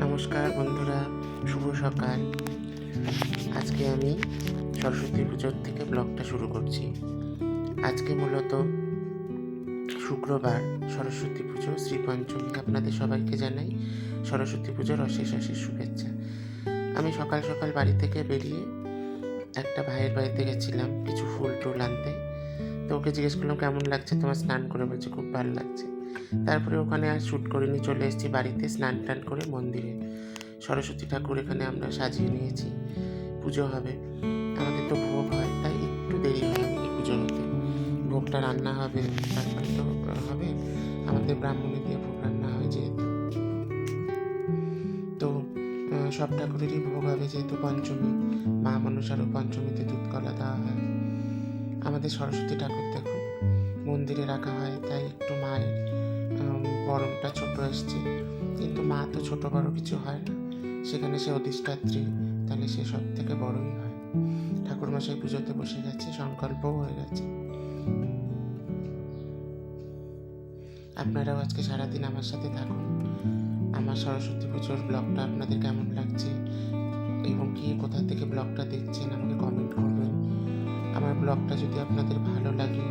নমস্কার বন্ধুরা, শুভ সকাল। আজকে আমি সরস্বতী পুজোর থেকে ব্লগটা শুরু করছি। আজকে মূলত শুক্রবার, সরস্বতী পুজো, শ্রী পঞ্চমী। আপনাদের সবাইকে জানাই সরস্বতী পুজোর অশেষ অশেষ শুভেচ্ছা। আমি সকাল সকাল বাড়ি থেকে বেরিয়ে একটা ভাইয়ের বাড়িতে গেছিলাম কিছু ফুল টুল আনতে। তো ওকে জিজ্ঞেস করলাম কেমন লাগছে তোমার স্নান করে, বলছে খুব ভালো লাগছে। তারপরে ওখানে আর শ্যুট করিনি, চলে এসেছি বাড়িতে স্নান টান করে মন্দিরে। সরস্বতী ঠাকুর এখানে আমরা সাজিয়ে নিয়েছি, পুজো হবে। আমাদের তো ভোগ হয়, তাই একটু দেরি হয় এই পুজো হতে। ভোগটা রান্না হবে, তারপরে তো হবে। আমাদের ব্রাহ্মণী দিয়ে ভোগ রান্না হয় যেহেতু, তো সব ঠাকুরেরই ভোগ হবে যেহেতু পঞ্চমী, মা মনসারও পঞ্চমীতে দুধ কলা দেওয়া হয়। আমাদের সরস্বতী ঠাকুর দেখুন মন্দিরে রাখা হয়, তাই একটু মায়ের বরণটা ছোট এসছে, কিন্তু মা তো ছোট বড় কিছু হয় না, সেখানে সে অধিষ্ঠাত্রী, তাহলে সে সব থেকে বড়ই হয়। ঠাকুরমশাই পুজোতে বসে গেছে, সংকল্পও হয়ে গেছে। আপনারাও আজকে সারাদিন আমার সাথে থাকুন। আমার সরস্বতী পুজোর ব্লগটা আপনাদের কেমন লাগছে এবং কে কোথা থেকে ব্লগটা দেখছেন আমাকে কমেন্ট করবেন। আমার ব্লগটা যদি আপনাদের ভালো লাগে,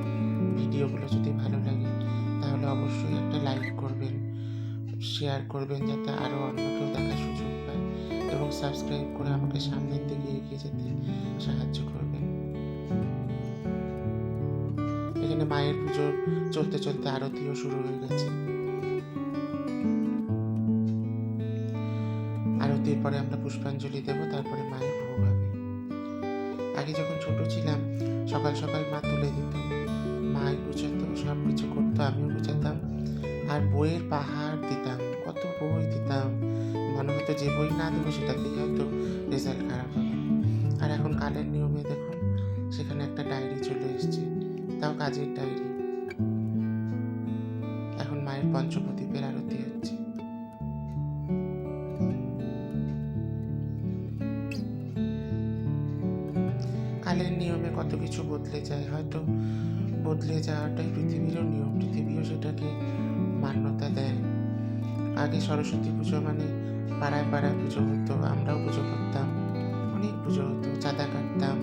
ভিডিওগুলো যদি ভালো লাগে, তাহলে অবশ্যই একটা লাইক করবেন, শেয়ার করবেন, যাতে আরও অন্য কেউ দেখার সুযোগ পায়, এবং সাবস্ক্রাইব করে আমাকে সামনের দিকে এগিয়ে যেতে সাহায্য করবেন। এখানে মায়ের পুজো চলতে চলতে আরতিও শুরু হয়ে গেছে। আরতির পরে আমরা পুষ্পাঞ্জলি দেব, তারপরে মায়ের ভোগ হবে। আগে যখন ছোট ছিলাম সকাল সকাল মা তুলে দিত, মাই গুছাতো, সব কিছু করতো, আমিও গুছাতাম, আর বইয়ের পাহাড় দিতাম, কত বই দিতাম। মনে হতো যে বই না দেবো সেটাতেই হয়তো রেজাল্ট খারাপ হবে। আর এখন কালের নিয়মে দেখুন সেখানে একটা ডায়েরি চলে এসেছে, তাও কাজের ডায়েরি। এখন মায়ের পঞ্চপ্রদীপের আরতি হচ্ছে। কালের নিয়মে কত কিছু বদলে যায়, হয়তো বদলে যাওয়াটাই পৃথিবীরও নিয়ম, পৃথিবীও সেটাকে মান্যতা দেয়। আগে সরস্বতী পুজো মানে পাড়ায় পাড়ায় পুজো হতো, আমরাও পুজো করতাম, অনেক পুজো হতো, চাঁদা কাটতাম,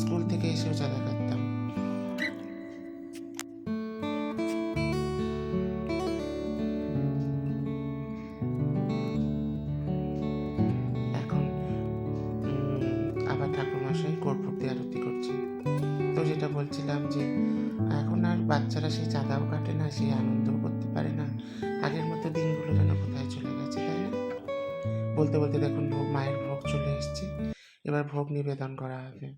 স্কুল থেকে এসেও চাঁদা কাটতাম। এখন আবার ঠাকুরমশাই কর্পূর দিয়ে আরতি করছে। তো যেটা বলছিলাম যে এখন আর বাচ্চারা সেই চাঁদাও কাটে না, সেই আনন্দও করতে পারে না। আগের মতো দিনগুলো যেন কোথায় চলে গেছে, তাই না? বলতে বলতে দেখুন মায়ের ভোগ চলে এসছে, এবার ভোগ নিবেদন করা হবে।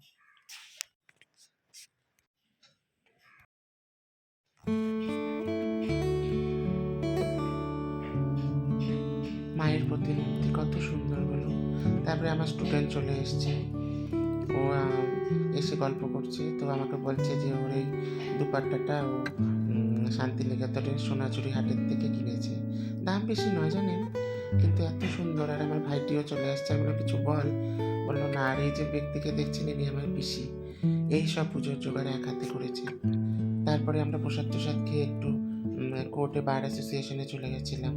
মায়ের প্রতিমূর্তি কত সুন্দর হলো। তারপরে আমার স্টুডেন্ট চলে এসছে, ও এসে গল্প করছে, তো আমাকে বলছে যে ওর এই দুপাট্টাটা ও শান্তিনিকেতনের সোনাঝুরি হাটের থেকে কিনেছে। দাম বেশি নয় জানেন, কিন্তু এত সুন্দর। আর আমার ভাইটিও চলে আসছে, আমি কিছু বললো না। আর এই যে ব্যক্তিকে দেখছেন ইনি আমার পিসি, এই সব পুজোর জোগাড় এক হাতে করেছে। তারপরে আমরা প্রসাদ টোসাদ খেয়ে একটু কোর্টে বার অ্যাসোসিয়েশনে চলে গেছিলাম।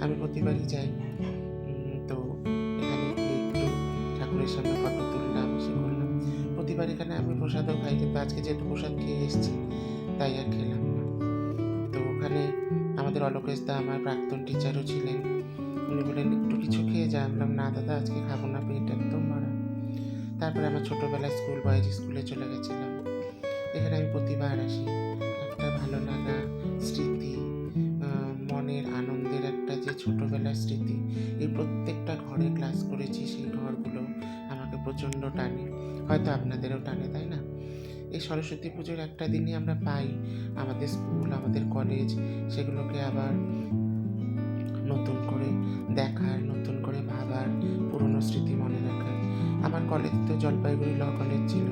আমি প্রতিবারই যাই, তো এখানে গিয়ে একটু ঠাকুরের সামনে ফটো তুললাম, সে করলাম। প্রতিবার এখানে আমি প্রসাদও খাই, কিন্তু আজকে যেহেতু প্রসাদ খেয়ে এসেছি তাই আর খেলাম না। তো ওখানে আমাদের অলোকেশ দা, আমার প্রাক্তন টিচারও ছিলেন, উনি বললেন একটু কিছু খেয়ে যা। বললাম না দাদা, আজকে খাবো না, পেট একদম ভরা। তারপরে আমার ছোটোবেলায় স্কুল, বয়েজ স্কুলে চলে গেছিলাম। এখানে আমি প্রতিবার আসি, একটা ভালো লাগা স্মৃতি, মনের আনন্দের একটা যে ছোটোবেলার স্মৃতি। এই প্রত্যেকটা ঘরে ক্লাস করেছি, সেই ঘরগুলো আমাকে প্রচণ্ড টানে, হয়তো আপনাদেরও টানে, তাই না? এই সরস্বতী পুজোর একটা দিনই আমরা পাই আমাদের স্কুল, আমাদের কলেজ, সেগুলোকে আবার নতুন করে দেখার, নতুন করে ভাবার, পুরনো স্মৃতি মনে রাখার। আমার কলেজ তো জলপাইগুড়ি ল কলেজ ছিল,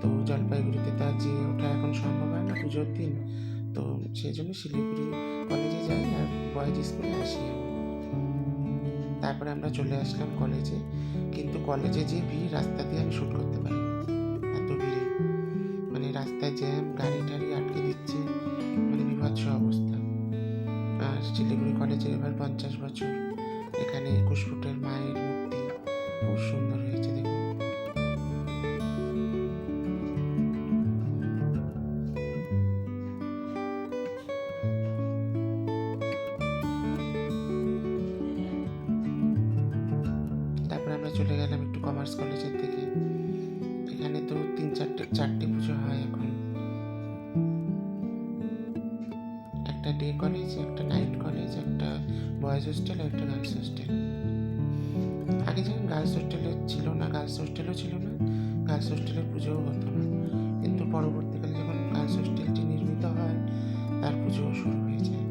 তো জলপাইগুড়িতে তো আর যেয়ে ওঠা এখন সম্ভব হয় না পুজোর দিন, তো সেই জন্য শিলিগুড়ি কলেজে যাই আর বয়েজ স্কুলে আসি। তারপরে আমরা চলে আসলাম কলেজে, কিন্তু কলেজে যে ভিড়, রাস্তা দিয়ে আমি শ্যুট করতে পারি, এত ভিড়ে, মানে রাস্তায় জ্যাম, গাড়ি টাড়ি আটকে দিচ্ছে, মানে বিভৎস অবস্থা। আর শিলিগুড়ি কলেজের এবার 50 বছর। এখানে 21 ফুটের মায়ের মূর্তি খুব সুন্দর হয়েছে দেখুন। তারপর আমরা চলে গেলাম একটু কমার্স কলেজের দিকে। এখানে তো 3-4টে পুজো হয় এখন। একটা ডে কলেজ, একটা নাইট কলেজ, একটা বয়েজ হোস্টেল আর একটা গার্লস হোস্টেল। আগে যখন গার্লস হোস্টেলে ছিল না, গার্লস হোস্টেলও ছিল না, গার্লস হোস্টেলের পুজোও হতো না, কিন্তু পরবর্তীকালে যখন গার্লস হোস্টেলটি নির্মিত হয় তার পুজোও শুরু হয়ে যায়।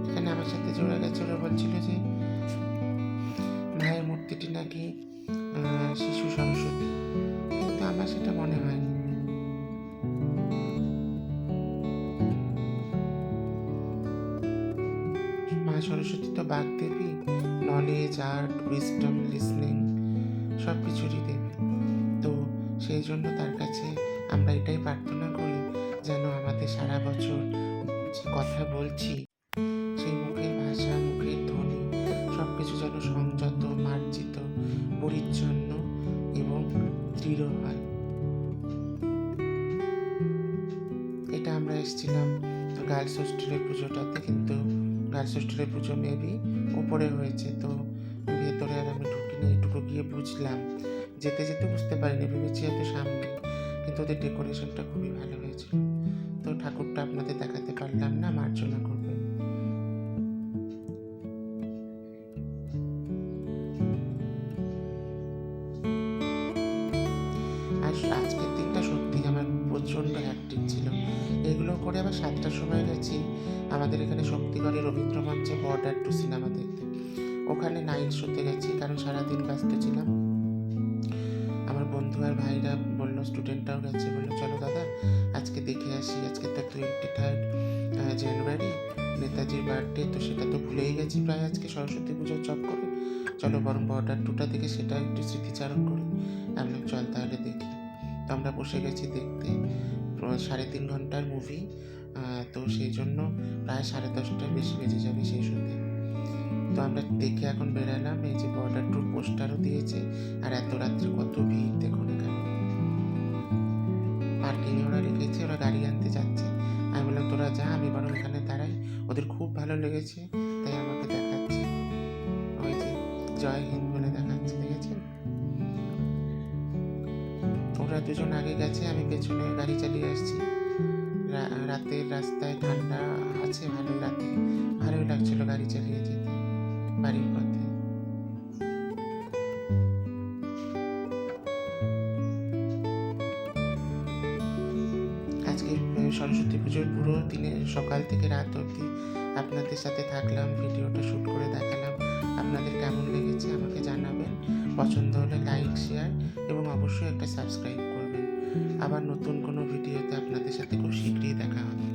এখানে আমার সাথে জোড়া গেছে, ওরা বলছিল যে মায়ের মূর্তিটি নাকি শিশু সরস্বতী, কিন্তু আমার সেটা মনে হয়নি। মা সরস্বতী তো Bagdevi, knowledge, art, wisdom, listening সব কিছুরই দেবী। তো সেই জন্য তার কাছে আমরা এটাই প্রার্থনা করি যেন আমাদের সারা বছর যে কথা বলছি সেই মুখের ভাষা, মুখের ধ্বনি সব কিছু যেন সংযত, মার্জিত, পরিচ্ছন্ন এবং দৃঢ় হয়। এটা আমরা এসেছিলাম গার্লস হোস্টেলের পুজোটাতে, কিন্তু গার্লস হোস্টেলের পুজো মেবি উপরে হয়েছে, তো ভেতরে আর আমি ঢুকিনি। এটুকু গিয়ে বুঝলাম, যেতে যেতে বুঝতে পারিনি, ভেবেছি এত সামনে, কিন্তু ওদের ডেকোরেশনটা খুবই ভালো হয়েছিল। তো ঠাকুরটা আপনাদের দেখাতে পারলাম না, মার্জনা করবেন। আর আজকের দিনটা সত্যি আমার প্রচণ্ড হ্যাকটিক ছিল। এগুলো করে আবার 7টার সময় গেছি আমাদের এখানে শক্তিগড়ে রবীন্দ্র মঞ্চে বর্ডার টু সিনেমা দেখতে। ওখানে নাইট শোতে গেছি, কারণ সারাদিন ব্যস্ত ছিলাম। আমার বন্ধু আর ভাইরা বললো, স্টুডেন্টরাও গেছে, বললো চলো দাদা আজকে দেখে আসি। আজকে তো 23 জানুয়ারি নেতাজির বার্থডে, তো সেটা তো ভুলেই গেছি প্রায় আজকে সরস্বতী পুজোর চক্করে। চলো বরং বর্ডার টুটা দেখে সেটা একটু স্মৃতিচারণ করি। আমি চল তাহলে দেখি। তো আমরা বসে গেছি দেখতে, 3.5 ঘন্টার মুভি, তো সেই জন্য প্রায় 10:30টার বেশি বেজে যাবে সেই শোতে। তো আমরা দেখে এখন বেরালাম। এই যে বর্ডার টুর পোস্টারও দিয়েছে, আর এত রাত্রে কত ভিড় দেখুন এখানে। পার্কিংয়ে ওরা রেখেছে, ওরা গাড়ি আনতে যাচ্ছে। আমি বললাম তোরা যা, আমি বরং এখানে দাঁড়াই। ওদের খুব ভালো লেগেছে, তাই আমাকে দেখাচ্ছে, ওই যে জয় হিন্দ বলে দেখাচ্ছে, দেখেছেন? ওরা দুজন আগে গেছে, আমি পেছনে গাড়ি চালিয়ে আসছি। রাতের রাস্তায় ঠান্ডা আছে, ভালোই লাগছিল গাড়ি চালিয়ে যেতে বাড়ির পথে। আজকে সরস্বতী পুজোর পুরো দিনে সকাল থেকে রাত অবধি আপনাদের সাথে থাকলাম, ভিডিওটা শ্যুট করে দেখালাম। আপনাদের কেমন লেগেছে আমাকে জানাবেন। পছন্দ হলে লাইক, শেয়ার এবং অবশ্যই একটা সাবস্ক্রাইব করবেন। আবার নতুন কোনো ভিডিওতে আপনাদের সাথে খুব শীঘ্রই দেখা হবে।